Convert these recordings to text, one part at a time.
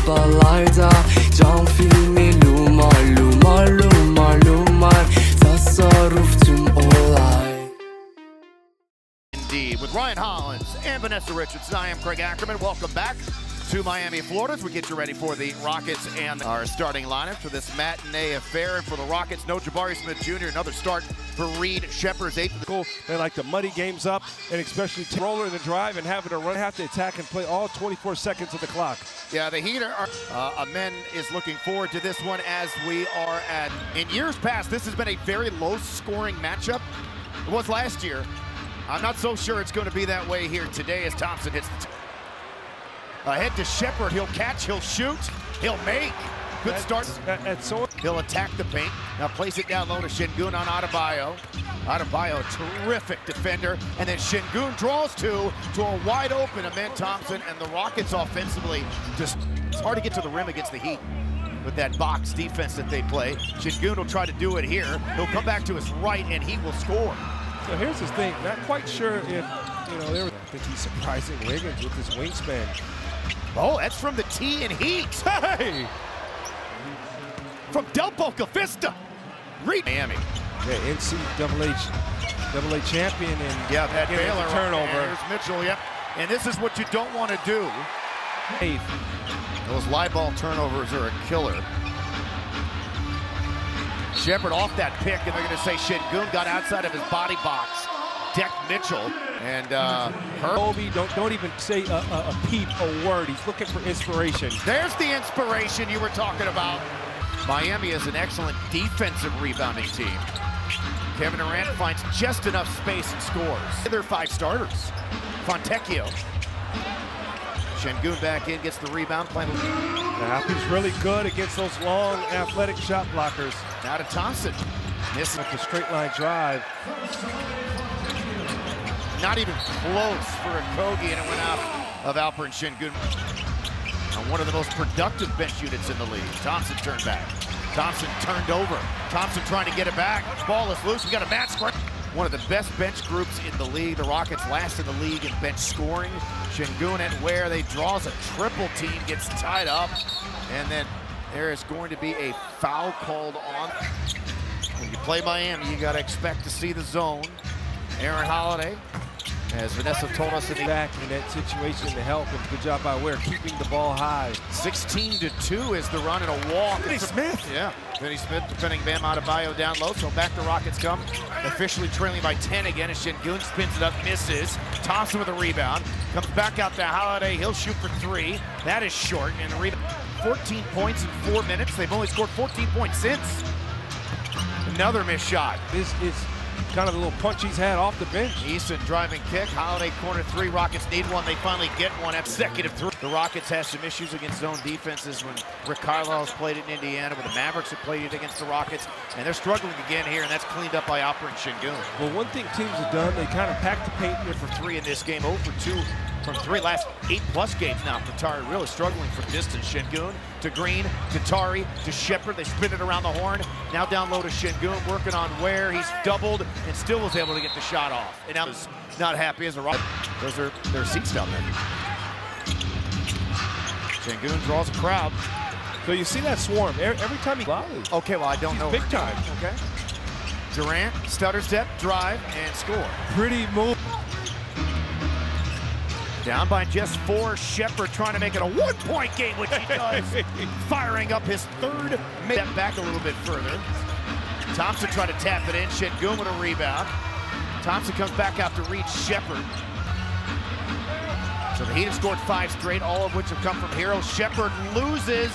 arabalarda, cam filmi lumar lumar lumar lumar, tasarruf tüm olay. Indeed, with Ryan Hollins and Vanessa Richardson, I am Craig Ackerman. Welcome back to Miami, Florida, as we get you ready for the Rockets and our starting lineup for this matinee affair. And for the Rockets, no Jabari Smith Jr., another start for Reed Sheppard's 8th. Cool. They like to muddy games up, and especially roller in the drive and having to run, have to attack and play all 24 seconds of the clock. Yeah, the Heat are, Amen is looking forward to this one as we are at. In years past, this has been a very low-scoring matchup. It was last year. I'm not so sure it's going to be that way here today as Thompson hits the ahead to Sheppard. He'll catch, he'll shoot, he'll make. Good start. He'll attack the paint. Now plays it down low to Sengun on Adebayo. Adebayo, terrific defender. And then Sengun draws to a wide open Amen Thompson, and the Rockets offensively just, it's hard to get to the rim against the Heat with that box defense that they play. Sengun will try to do it here. He'll come back to his right and he will score. So here's his thing. Not quite sure if, I think he's surprising Wiggins with his wingspan. Oh, that's from the T and Heat. Hey! From Del Boca Vista. Reed Miami. Yeah, NCAA champion, and yeah, that Baylor turnover. There's Mitchell, yep. And this is what you don't want to do. Hey. Those live ball turnovers are a killer. Sheppard off that pick, and they're going to say Sengun got outside of his body box. Deck Mitchell and Kobe, don't even say a peep, a word. He's looking for inspiration. There's the inspiration you were talking about. Miami is an excellent defensive rebounding team. Kevin Durant finds just enough space and scores. They're 5 starters. Fontecchio. Sengun back in, gets the rebound. Now, he's really good against those long, athletic shot blockers. Now to Thompson. Missing with the straight line drive. Not even close for a Kogi, and it went out of Alperen Şengün. One of the most productive bench units in the league. Thompson turned back. Thompson turned over. Thompson trying to get it back. Ball is loose. We got a match score. One of the best bench groups in the league. The Rockets last in the league in bench scoring. Şengün at where they draws a triple team, gets tied up, and then there is going to be a foul called on. When you play Miami, you got to expect to see the zone. Aaron Holiday, as Vanessa told us, back in that situation to help, and good job by Ware keeping the ball high. 16-2 is the run and a walk. Finney Smith. Yeah, Finney Smith defending Bam Adebayo down low, so back the Rockets come. Officially trailing by 10 again as Sengun spins it up, misses. Thompson with a rebound, comes back out to Holiday. He'll shoot for 3. That is short, and the rebound. 14 points in 4 minutes. They've only scored 14 points since. Another missed shot. This is kind of the little punch he's had off the bench. Easton driving kick. Holiday corner 3. Rockets need one. They finally get one. Consecutive 3. The Rockets had some issues against zone defenses when Rick Carlisle's played it in Indiana, but the Mavericks have played it against the Rockets, and they're struggling again here, and that's cleaned up by Alperen Şengün. Well, one thing teams have done, they kind of packed the paint here for 3 in this game. 0 for 2 from 3 last 8+ games now. Tari really struggling from distance. Sengun to Green, to Tari, to Sheppard. They spin it around the horn. Now down low to Sengun, working on Ware. He's doubled and still was able to get the shot off. And now is not happy as a Rock. Those are their seats down there. Sengun draws a crowd. So you see that swarm every time he volleys. Okay, well, I don't know. Big time. Okay. Durant, stutter step, drive, and score. Pretty move. Down by just 4, Sheppard trying to make it a 1-point game, which he does. Firing up his 3rd. Step back a little bit further. Thompson tried to tap it in. Sengun with a rebound. Thompson comes back out to reach Sheppard. So the Heat have scored 5 straight, all of which have come from Hero. Sheppard loses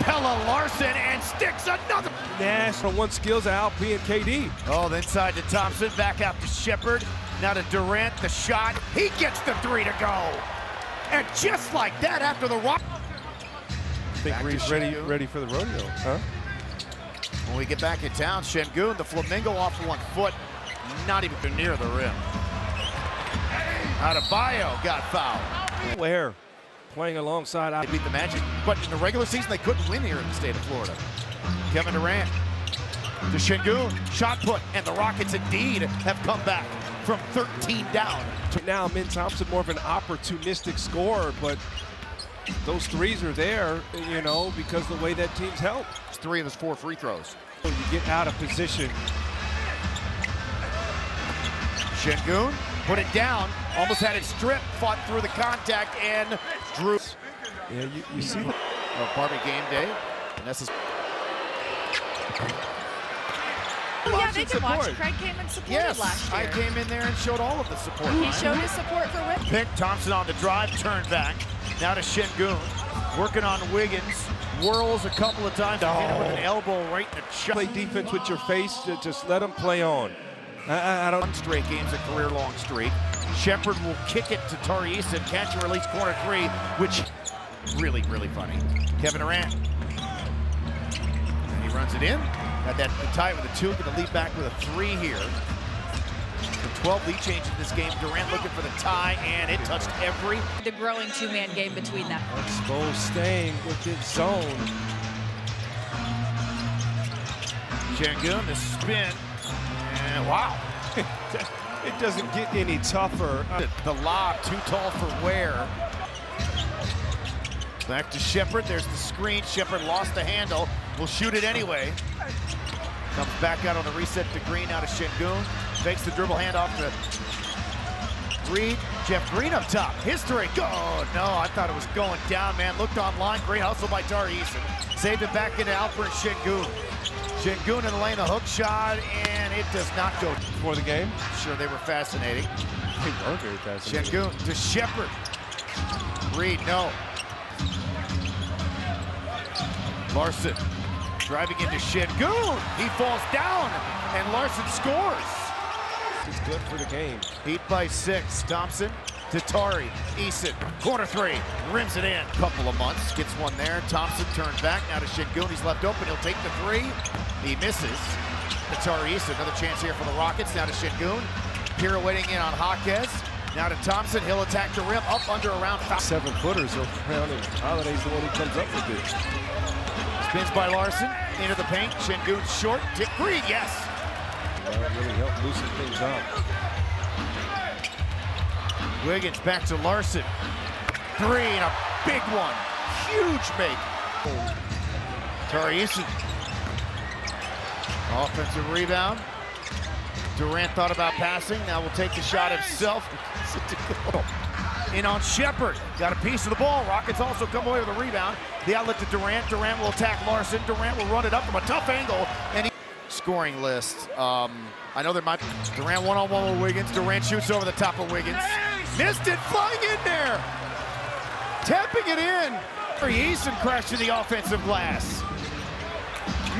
Pella Larson and sticks another. National one skills out, P and KD. Oh, then inside to Thompson, back out to Sheppard. Now to Durant, the shot. He gets the 3 to go. And just like that, after the Rock. I think Reed's ready for the rodeo, huh? When we get back in town, Sengun, the flamingo off 1 foot, not even near the rim. Adebayo got fouled. Ware playing alongside. They beat the Magic, but in the regular season they couldn't win here in the state of Florida. Kevin Durant to Sengun, shot put, and the Rockets indeed have come back from 13 down. Now, Thompson more of an opportunistic scorer, but those threes are there, you know, because the way that team's helped. 3 of his 4 free throws. You get out of position. Sengun put it down, almost had it stripped, fought through the contact, and drew. Yeah, you see the Barbie game day. And this is Yeah, they can watch. support. Craig came and supported yes, last year. I came in there and showed all of the support. He showed his support for women. Pick Thompson on the drive, turned back. Now to Sengun, working on Wiggins, whirls a couple of times, hit him with an elbow right in the chest. play defense with your face. Just let them play on. I don't. 1 straight game's a career-long streak. Shepard will kick it to Tariq and catch and release corner 3, which really, really funny. Kevin Durant. And he runs it in. Got that tie with a 2, going to lead back with a 3 here. The 12 lead change in this game. Durant looking for the tie, and it touched every. The growing two-man game between them. Exposed, staying with his zone. Sengun, the spin. And wow. It doesn't get any tougher. The lob, too tall for Ware. Back to Shepard. There's the screen. Shepard lost the handle. Will shoot it anyway. Comes back out on the reset to Green. Now to Sengun. Fakes the dribble handoff to Reed. Jeff Green up top. History. Oh, no. I thought it was going down, man. Looked online. Great hustle by Tariq. Saved it back into Alperen Şengün. Sengun in the lane, the hook shot, and it does not go. For the game. Sure, they were fascinating. They are very fascinating. Sengun to Shepard. Reed, no. Larson driving into Sengun. He falls down, and Larson scores. It's good for the game. Heat by 6. Thompson to Tari. Eason, corner 3, rims it in. Couple of months, gets one there. Thompson turns back, now to Sengun. He's left open, he'll take the 3. He misses. To Tari Eason, another chance here for the Rockets. Now to Sengun, pirouetting in on Jaquez. Now to Thompson, he'll attack the rim, up, under, around. 7-footers around, and Holiday's the one who comes up with it. Spins by Larson, into the paint. Sengun short, tip Reed, yes. That really helped loosen things up. Wiggins back to Larson. 3 and a big one. Huge make. Tariq. Offensive rebound. Durant thought about passing. Now will take the shot himself. In on Shepard. Got a piece of the ball. Rockets also come away with a rebound. The outlet to Durant. Durant will attack Larson. Durant will run it up from a tough angle. And he scoring list. I know there might be Durant one-on-one with Wiggins. Durant shoots over the top of Wiggins. Missed it, flying in there. Tapping it in. Eason crashed to the offensive glass.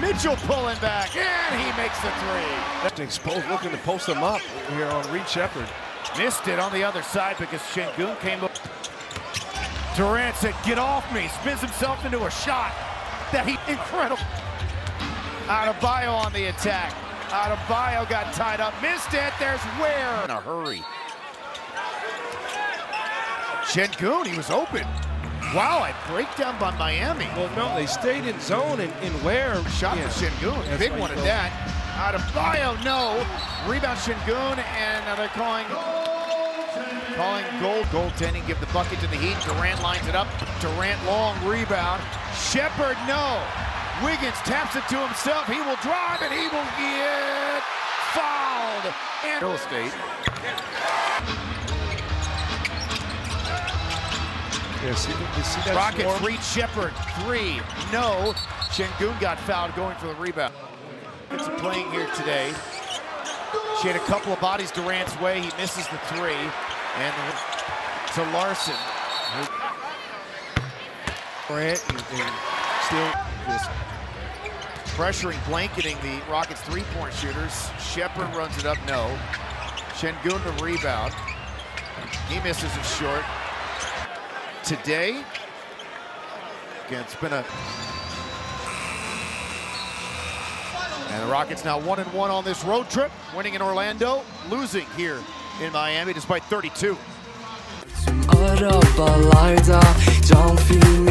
Mitchell pulling back, and he makes the 3. Exposed, looking to post him up here on Reed Shepard. Missed it on the other side because Sengun came up. Durant said, "Get off me." Spins himself into a shot. Incredible. Adebayo on the attack. Adebayo got tied up, missed it. There's Ware in a hurry. Sengun, he was open. Wow, a breakdown by Miami. Well, no, they stayed in zone and Ware. Shot for Sengun, big one at that. Adebayo, no. Rebound Sengun, and they're calling goaltending. Give the bucket to the Heat. Durant lines it up. Durant long rebound. Shepard, no. Wiggins taps it to himself. He will drive, and he will get fouled. And real estate. Yeah, see that Rockets swarm? reach Shepard. 3, no. Sengun got fouled going for the rebound. It's playing here today. She had a couple of bodies Durant's way. He misses the 3. And to Larson. Durant and still This pressuring, blanketing the Rockets' 3-point shooters. Shepard runs it up, no. Sengun the rebound. He misses it short. Today, again, it's been a... And the Rockets now 1-1 on this road trip, winning in Orlando, losing here in Miami despite 32. Arabalarda cam filmi